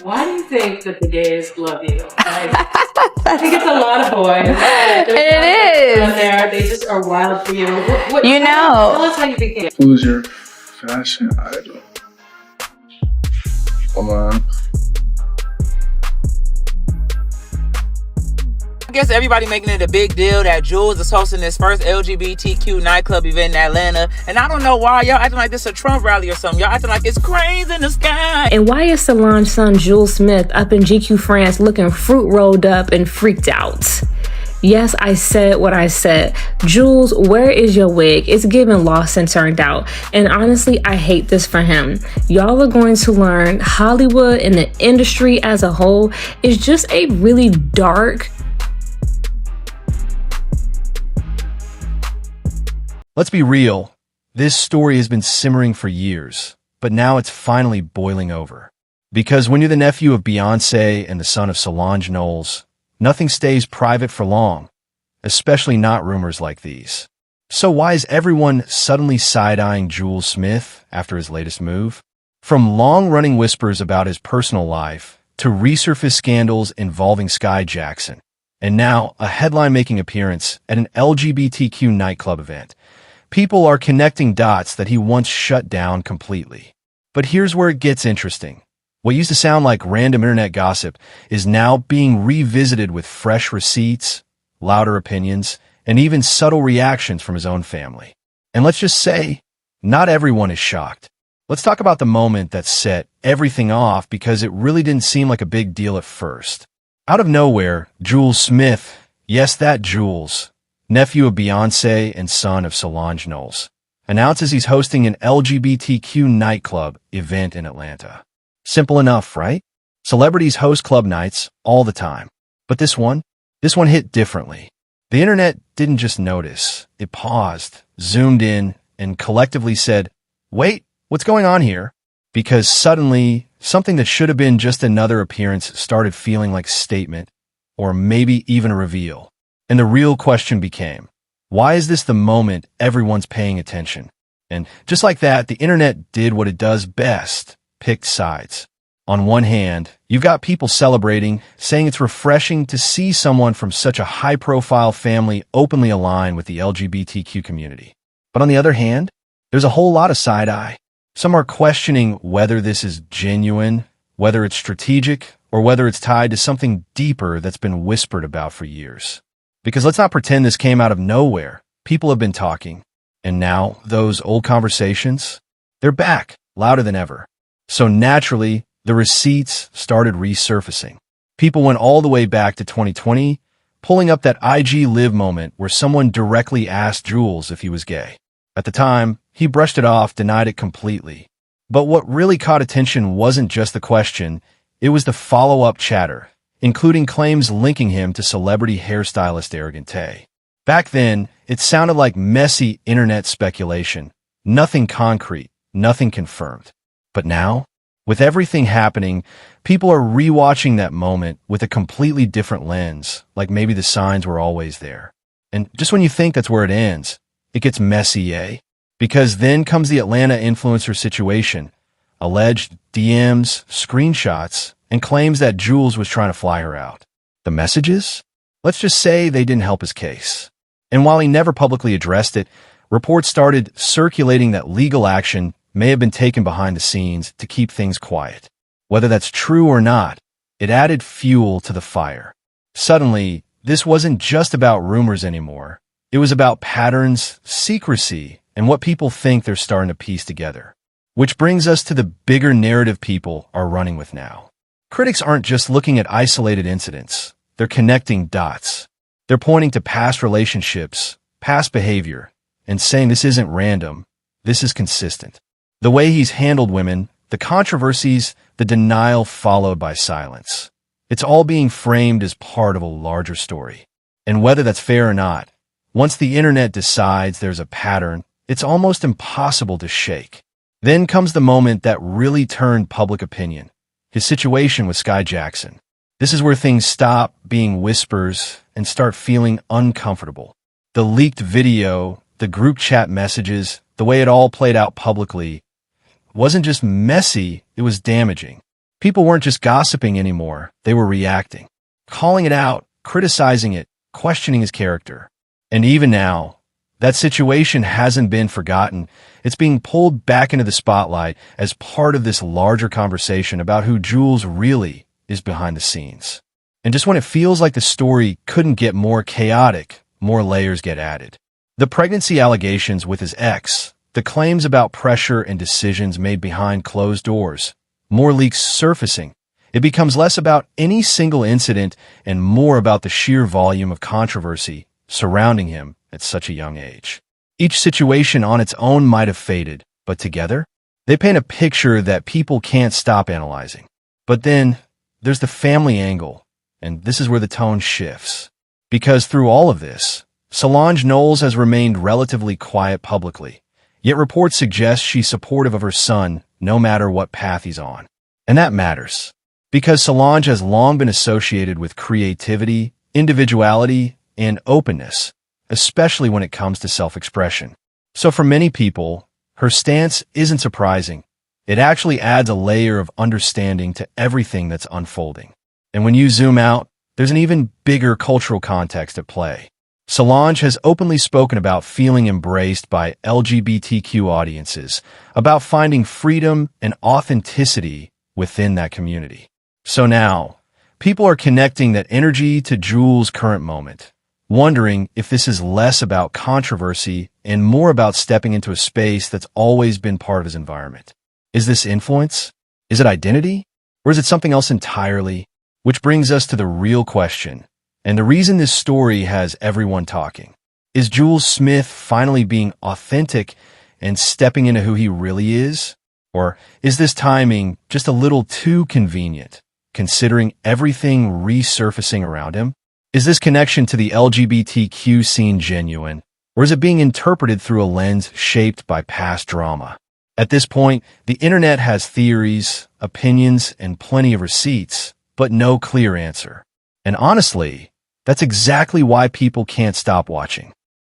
Why do you think that the gays love you? I think it's a lot of boys. It is. Out there, they just are wild for you. Tell us how you became. Who's your fashion idol? Solange. I guess everybody making it a big deal that Jules is hosting this first LGBTQ nightclub event in Atlanta. And I don't know why y'all acting like this is a Trump rally or something. Y'all acting like it's crazy in the sky. And why is Solange's son Jules Smith up in GQ France looking fruit rolled up and freaked out? Yes, I said what I said. Jules, where is your wig? It's giving lost and turned out. And honestly, I hate this for him. Y'all are going to learn Hollywood and the industry as a whole is just a really dark. Let's be real. This story has been simmering for years, but now it's finally boiling over. Because when you're the nephew of Beyoncé and the son of Solange Knowles, nothing stays private for long, especially not rumors like these. So why is everyone suddenly side-eyeing Jules Smith after his latest move? From long-running whispers about his personal life to resurfaced scandals involving Skai Jackson, and now a headline-making appearance at an LGBTQ nightclub event, people are connecting dots that he once shut down completely. But here's where it gets interesting. What used to sound like random internet gossip is now being revisited with fresh receipts, louder opinions, and even subtle reactions from his own family. And let's just say, not everyone is shocked. Let's talk about the moment that set everything off because it really didn't seem like a big deal at first. Out of nowhere, Jules Smith, yes, that Jules, nephew of Beyoncé and son of Solange Knowles, announces he's hosting an LGBTQ nightclub event in Atlanta. Simple enough, right? Celebrities host club nights all the time. But this one hit differently. The internet didn't just notice. It paused, zoomed in, and collectively said, wait, what's going on here? Because suddenly, something that should have been just another appearance started feeling like a statement, or maybe even a reveal. And the real question became, why is this the moment everyone's paying attention? And just like that, the internet did what it does best, picked sides. On one hand, you've got people celebrating, saying it's refreshing to see someone from such a high-profile family openly align with the LGBTQ community. But on the other hand, there's a whole lot of side-eye. Some are questioning whether this is genuine, whether it's strategic, or whether it's tied to something deeper that's been whispered about for years. Because let's not pretend this came out of nowhere. People have been talking. And now, those old conversations, they're back, louder than ever. So naturally, the receipts started resurfacing. People went all the way back to 2020, pulling up that IG Live moment where someone directly asked Jules if he was gay. At the time, he brushed it off, denied it completely. But what really caught attention wasn't just the question, it was the follow-up chatter, including claims linking him to celebrity hairstylist Arrogant Tay. Back then, it sounded like messy internet speculation, nothing concrete, nothing confirmed. But now, with everything happening, people are rewatching that moment with a completely different lens, like maybe the signs were always there. And just when you think that's where it ends, it gets messy, eh? Because then comes the Atlanta influencer situation, alleged DMs, screenshots, and claims that Jules was trying to fly her out. The messages? Let's just say they didn't help his case. And while he never publicly addressed it, reports started circulating that legal action may have been taken behind the scenes to keep things quiet. Whether that's true or not, it added fuel to the fire. Suddenly, this wasn't just about rumors anymore. It was about patterns, secrecy, and what people think they're starting to piece together. Which brings us to the bigger narrative people are running with now. Critics aren't just looking at isolated incidents. They're connecting dots. They're pointing to past relationships, past behavior, and saying this isn't random, this is consistent. The way he's handled women, the controversies, the denial followed by silence. It's all being framed as part of a larger story. And whether that's fair or not, once the internet decides there's a pattern, it's almost impossible to shake. Then comes the moment that really turned public opinion. His situation with Skai Jackson. This is where things stop being whispers and start feeling uncomfortable. The leaked video, the group chat messages, the way it all played out publicly, wasn't just messy, it was damaging. People weren't just gossiping anymore, they were reacting, calling it out, criticizing it, questioning his character. And even now, that situation hasn't been forgotten. It's being pulled back into the spotlight as part of this larger conversation about who Jules really is behind the scenes. And just when it feels like the story couldn't get more chaotic, more layers get added. The pregnancy allegations with his ex, the claims about pressure and decisions made behind closed doors, more leaks surfacing. It becomes less about any single incident and more about the sheer volume of controversy surrounding him at such a young age. Each situation on its own might have faded, but together, they paint a picture that people can't stop analyzing. But then, there's the family angle, and this is where the tone shifts. Because through all of this, Solange Knowles has remained relatively quiet publicly, yet reports suggest she's supportive of her son no matter what path he's on. And that matters, because Solange has long been associated with creativity, individuality, and openness, especially when it comes to self-expression. So for many people, her stance isn't surprising. It actually adds a layer of understanding to everything that's unfolding. And when you zoom out, there's an even bigger cultural context at play. Solange has openly spoken about feeling embraced by LGBTQ audiences, about finding freedom and authenticity within that community. So now, people are connecting that energy to Jules' current moment, wondering if this is less about controversy and more about stepping into a space that's always been part of his environment. Is this influence? Is it identity? Or is it something else entirely? Which brings us to the real question, and the reason this story has everyone talking. Is Jules Smith finally being authentic and stepping into who he really is? Or is this timing just a little too convenient, considering everything resurfacing around him? Is this connection to the LGBTQ scene genuine, or is it being interpreted through a lens shaped by past drama? At this point, the internet has theories, opinions, and plenty of receipts, but no clear answer. And honestly, that's exactly why people can't stop watching.